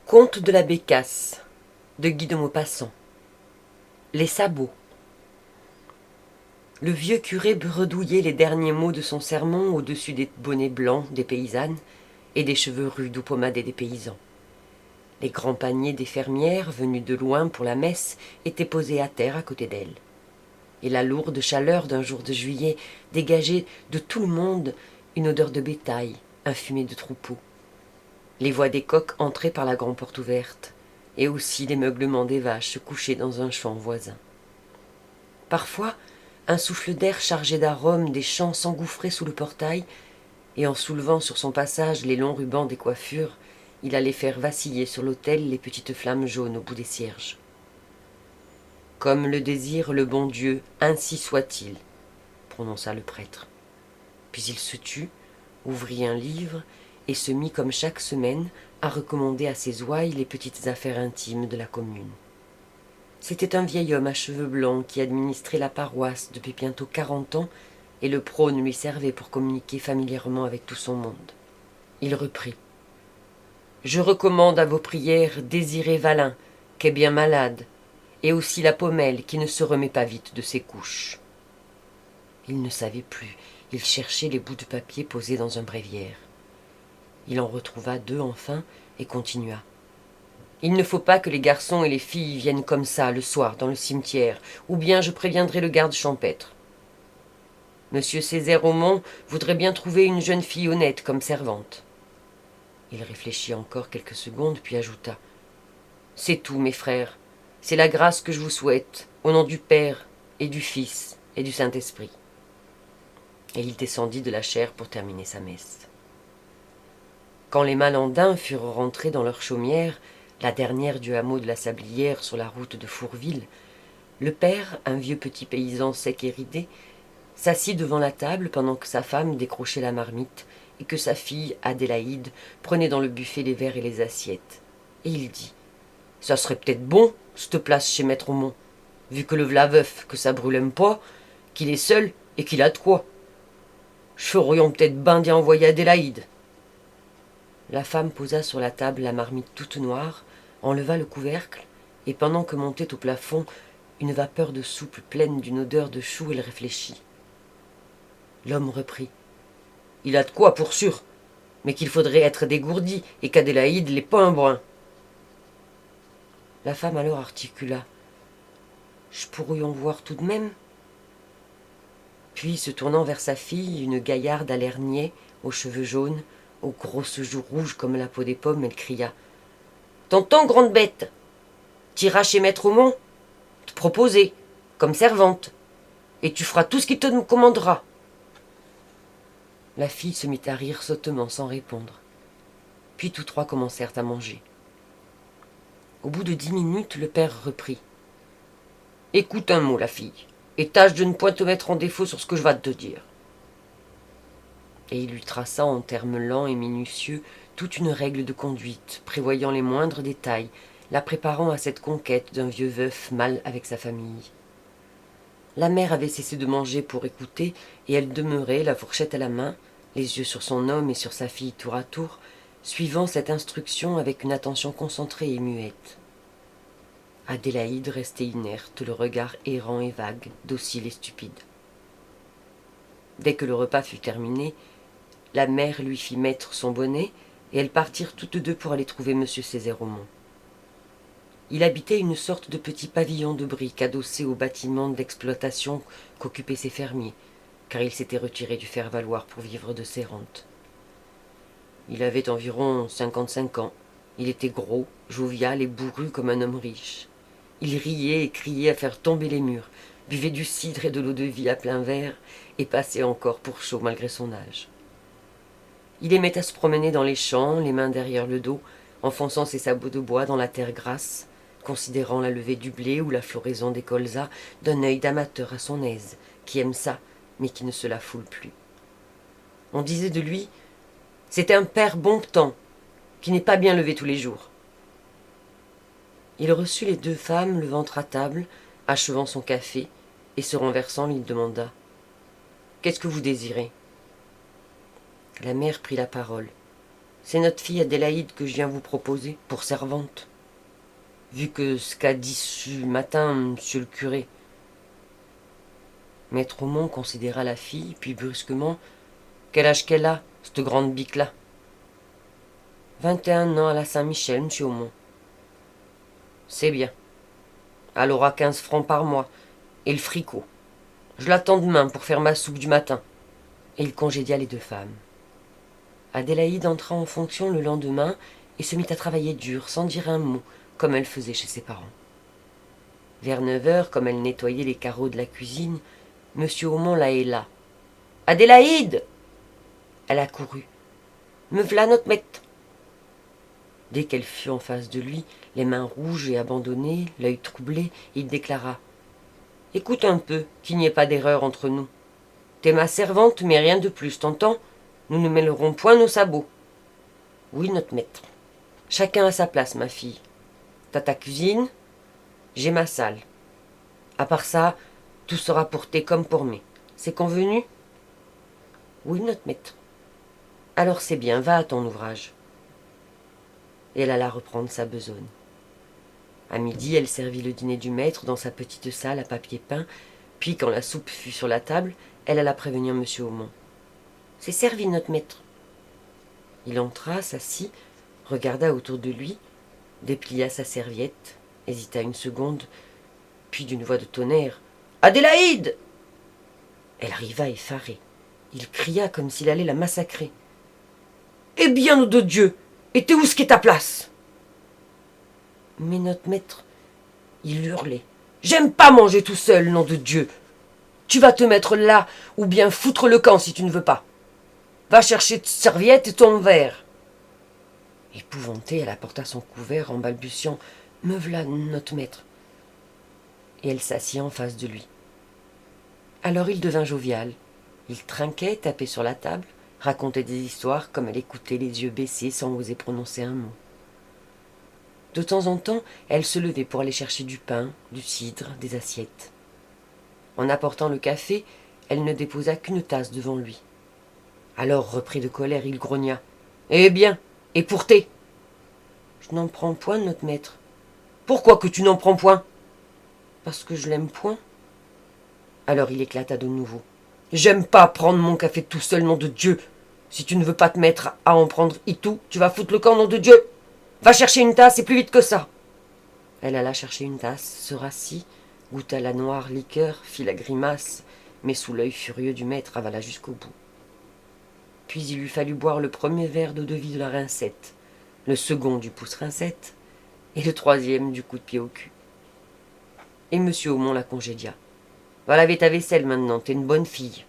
Conte de la Bécasse de Guy de Maupassant. Les sabots. Le vieux curé bredouillait les derniers mots de son sermon au-dessus des bonnets blancs des paysannes et des cheveux rudes ou pommadés des paysans. Les grands paniers des fermières, venues de loin pour la messe, étaient posés à terre à côté d'elle. Et la lourde chaleur d'un jour de juillet dégageait de tout le monde une odeur de bétail, un fumet de troupeau. Les voix des coqs entraient par la grande porte ouverte, et aussi les meuglements des vaches se couchaient dans un champ voisin. Parfois, un souffle d'air chargé d'arômes des champs s'engouffrait sous le portail, et en soulevant sur son passage les longs rubans des coiffures, il allait faire vaciller sur l'autel les petites flammes jaunes au bout des cierges. « Comme le désire le bon Dieu, ainsi soit-il, » prononça le prêtre. Puis il se tut, ouvrit un livre, et se mit comme chaque semaine à recommander à ses ouailles les petites affaires intimes de la commune. C'était un vieil homme à cheveux blancs qui administrait la paroisse depuis bientôt 40 ans, et le prône lui servait pour communiquer familièrement avec tout son monde. Il reprit. « Je recommande à vos prières Désiré Valin, qui est bien malade, et aussi la Pommelle, qui ne se remet pas vite de ses couches. » Il ne savait plus, il cherchait les bouts de papier posés dans un bréviaire. Il en retrouva 2 enfin et continua. « Il ne faut pas que les garçons et les filles viennent comme ça le soir dans le cimetière, ou bien je préviendrai le garde champêtre. Monsieur Césaire Aumont voudrait bien trouver une jeune fille honnête comme servante. » Il réfléchit encore quelques secondes, puis ajouta. « C'est tout, mes frères. C'est la grâce que je vous souhaite, au nom du Père et du Fils et du Saint-Esprit. » Et il descendit de la chaire pour terminer sa messe. Quand les Malandins furent rentrés dans leur chaumière, la dernière du hameau de la Sablière sur la route de Fourville, le père, un vieux petit paysan sec et ridé, s'assit devant la table pendant que sa femme décrochait la marmite et que sa fille, Adélaïde, prenait dans le buffet les verres et les assiettes. Et il dit « Ça serait peut-être bon, cette place chez Maître Aumont, vu que le v'là veuf, que ça brûle pas, qu'il est seul et qu'il a de quoi. Ferions peut-être ben d'y envoyer Adélaïde. » La femme posa sur la table la marmite toute noire, enleva le couvercle, et pendant que montait au plafond une vapeur de soupe pleine d'une odeur de chou, elle réfléchit. L'homme reprit. « Il a de quoi, pour sûr, mais qu'il faudrait être dégourdi, et qu'Adélaïde l'est pas un brin. » La femme alors articula. « Je pourrais en voir tout de même ?» Puis, se tournant vers sa fille, une gaillarde à l'air niais, aux cheveux jaunes, aux grosses joues rouges comme la peau des pommes, elle cria. « Tonton, grande bête, t'iras chez Maître Aumont, te proposer, comme servante, et tu feras tout ce qu'il te commandera. » La fille se mit à rire sottement, sans répondre. Puis tous 3 commencèrent à manger. Au bout de 10 minutes, le père reprit. « Écoute un mot, la fille, et tâche de ne point te mettre en défaut sur ce que je vas te dire. » Et il lui traça en termes lents et minutieux toute une règle de conduite, prévoyant les moindres détails, la préparant à cette conquête d'un vieux veuf mal avec sa famille. La mère avait cessé de manger pour écouter, et elle demeurait, la fourchette à la main, les yeux sur son homme et sur sa fille tour à tour, suivant cette instruction avec une attention concentrée et muette. Adélaïde restait inerte, le regard errant et vague, docile et stupide. Dès que le repas fut terminé, la mère lui fit mettre son bonnet, et elles partirent toutes 2 pour aller trouver M. Césaire Aumont. Il habitait une sorte de petit pavillon de briques adossé au bâtiment d'exploitation qu'occupaient ses fermiers, car il s'était retiré du faire-valoir pour vivre de ses rentes. Il avait environ 55 ans. Il était gros, jovial et bourru comme un homme riche. Il riait et criait à faire tomber les murs, buvait du cidre et de l'eau-de-vie à plein verre, et passait encore pour chaud malgré son âge. Il aimait à se promener dans les champs, les mains derrière le dos, enfonçant ses sabots de bois dans la terre grasse, considérant la levée du blé ou la floraison des colzas d'un œil d'amateur à son aise, qui aime ça, mais qui ne se la foule plus. On disait de lui « C'est un père bon temps, qui n'est pas bien levé tous les jours. » Il reçut les 2 femmes, le ventre à table, achevant son café, et se renversant, lui demanda « Qu'est-ce que vous désirez ?» La mère prit la parole. « C'est notre fille Adélaïde que je viens vous proposer pour servante. Vu que ce qu'a dit ce matin monsieur le curé. Maître Aumont considéra la fille, puis brusquement, quel âge qu'elle a, cette grande bique-là? 21 ans à la Saint-Michel, monsieur Aumont. C'est bien. Elle aura 15 francs par mois, et le fricot. Je l'attends demain pour faire ma soupe du matin. Et il congédia les deux femmes. Adélaïde entra en fonction le lendemain et se mit à travailler dur, sans dire un mot, comme elle faisait chez ses parents. Vers 9 heures, comme elle nettoyait les carreaux de la cuisine, monsieur Aumont la héla. « Adélaïde !» Elle accourut. « Me v'là notre maître !» Dès qu'elle fut en face de lui, les mains rouges et abandonnées, l'œil troublé, il déclara. « Écoute un peu, qu'il n'y ait pas d'erreur entre nous. T'es ma servante, mais rien de plus, t'entends? Nous ne mêlerons point nos sabots. »« Oui, notre maître. Chacun à sa place, ma fille. T'as ta cuisine, j'ai ma salle. À part ça, tout sera pour thé comme pour mai. C'est convenu? »« Oui, notre maître. »« Alors c'est bien, va à ton ouvrage. » Et elle alla reprendre sa besogne. À midi, elle servit le dîner du maître dans sa petite salle à papier peint, puis quand la soupe fut sur la table, elle alla prévenir monsieur Aumont. « C'est servi, notre maître. » Il entra, s'assit, regarda autour de lui, déplia sa serviette, hésita une seconde, puis d'une voix de tonnerre. « Adélaïde !» Elle arriva effarée. Il cria comme s'il allait la massacrer. « Eh bien, nom de Dieu! Et t'es où ce qu'est ta place ?» Mais notre maître, il hurlait. « J'aime pas manger tout seul, nom de Dieu! Tu vas te mettre là, ou bien foutre le camp si tu ne veux pas. Va chercher ta serviette et ton verre. » Épouvantée, elle apporta son couvert en balbutiant. « Me v'là, notre maître. » Et elle s'assit en face de lui. Alors il devint jovial. Il trinquait, tapait sur la table, racontait des histoires comme elle écoutait les yeux baissés sans oser prononcer un mot. De temps en temps, elle se levait pour aller chercher du pain, du cidre, des assiettes. En apportant le café, elle ne déposa qu'une tasse devant lui. Alors, repris de colère, il grogna. « Eh bien, et pour thé ?»« Je n'en prends point, notre maître. »« Pourquoi que tu n'en prends point ?»« Parce que je l'aime point. » Alors il éclata de nouveau. « J'aime pas prendre mon café tout seul, nom de Dieu. Si tu ne veux pas te mettre à en prendre itou, tu vas foutre le camp, nom de Dieu. Va chercher une tasse et plus vite que ça. » Elle alla chercher une tasse, se rassit, goûta la noire liqueur, fit la grimace, mais sous l'œil furieux du maître avala jusqu'au bout. Puis il lui fallut boire le premier verre d'eau-de-vie de la rincette, le second du pouce-rincette, et le troisième du coup de pied au cul. Et monsieur Aumont la congédia. « Va laver ta vaisselle maintenant, t'es une bonne fille. »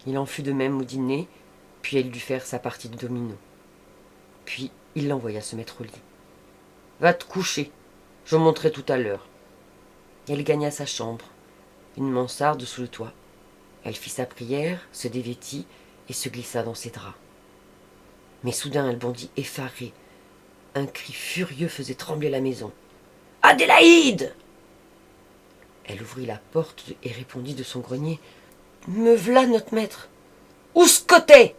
Il en fut de même au dîner, puis elle dut faire sa partie de domino. Puis il l'envoya se mettre au lit. « Va te coucher, je monterai tout à l'heure. » Elle gagna sa chambre, une mansarde sous le toit. Elle fit sa prière, se dévêtit et se glissa dans ses draps. Mais soudain elle bondit effarée. Un cri furieux faisait trembler la maison. « Adélaïde !» Elle ouvrit la porte et répondit de son grenier. « Me v'là, notre maître. »« Où ce que t'es ?»«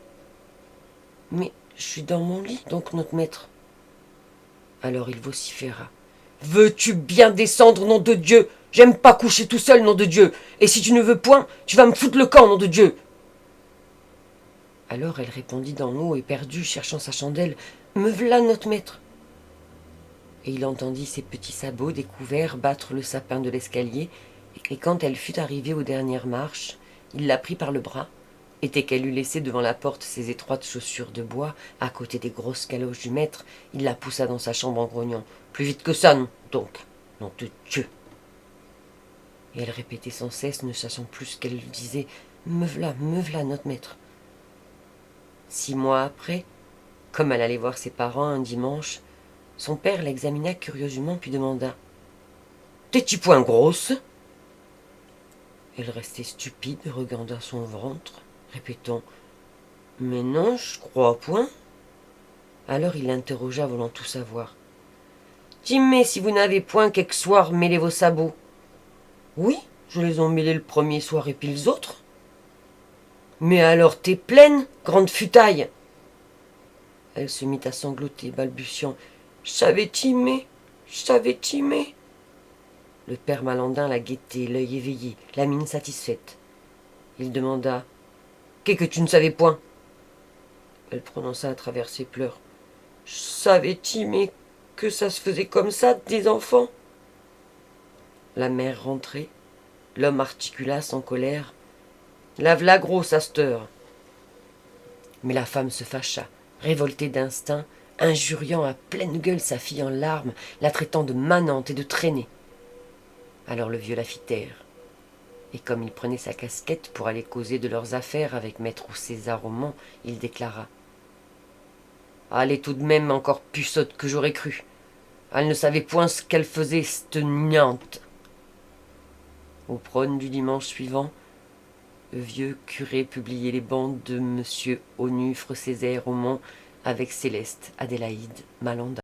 Mais je suis dans mon lit, donc, notre maître. » Alors il vociféra. « Veux-tu bien descendre, nom de Dieu? J'aime pas coucher tout seul, nom de Dieu. Et si tu ne veux point, tu vas me foutre le camp, nom de Dieu. » Alors elle répondit d'en haut, éperdue, cherchant sa chandelle. « Me v'là, notre maître. » Et il entendit ses petits sabots découverts battre le sapin de l'escalier, et quand elle fut arrivée aux dernières marches, il la prit par le bras, et dès qu'elle eut laissé devant la porte ses étroites chaussures de bois, à côté des grosses galoches du maître, il la poussa dans sa chambre en grognant. « Plus vite que ça, non, donc, nom de Dieu !» Et elle répétait sans cesse, ne sachant plus ce qu'elle disait. « me v'là, notre maître. » 6 mois après, comme elle allait voir ses parents un dimanche, son père l'examina curieusement puis demanda. « T'es-tu point grosse ?» Elle restait stupide, regardant son ventre, répétant « Mais non, je crois point. » Alors il l'interrogea, voulant tout savoir. « Dis-moi si vous n'avez point quelque soir mêlé vos sabots. »« Oui, je les ai mêlés le premier soir et puis les autres. »« Mais alors t'es pleine, grande futaille. » Elle se mit à sangloter, balbutiant. « J'avais timé, j'avais timé. » Le père Malandin la guettait, l'œil éveillé, la mine satisfaite. Il demanda. « Qu'est-ce que tu ne savais point ?» Elle prononça à travers ses pleurs. « Je savais timé que ça se faisait comme ça, des enfants. » La mère rentrait. L'homme articula sans colère. « Lave la grosse à cette heure. » Mais la femme se fâcha, révoltée d'instinct, injuriant à pleine gueule sa fille en larmes, la traitant de manante et de traînée. Alors le vieux la fit taire. Et comme il prenait sa casquette pour aller causer de leurs affaires avec maître César au Mans, il déclara. « Elle est tout de même encore plus sotte que j'aurais cru. Elle ne savait point ce qu'elle faisait, cette niante. » Au prône du dimanche suivant, le vieux curé publiait les bandes de M. Onufre Césaire au Mans avec Céleste Adélaïde Malandin.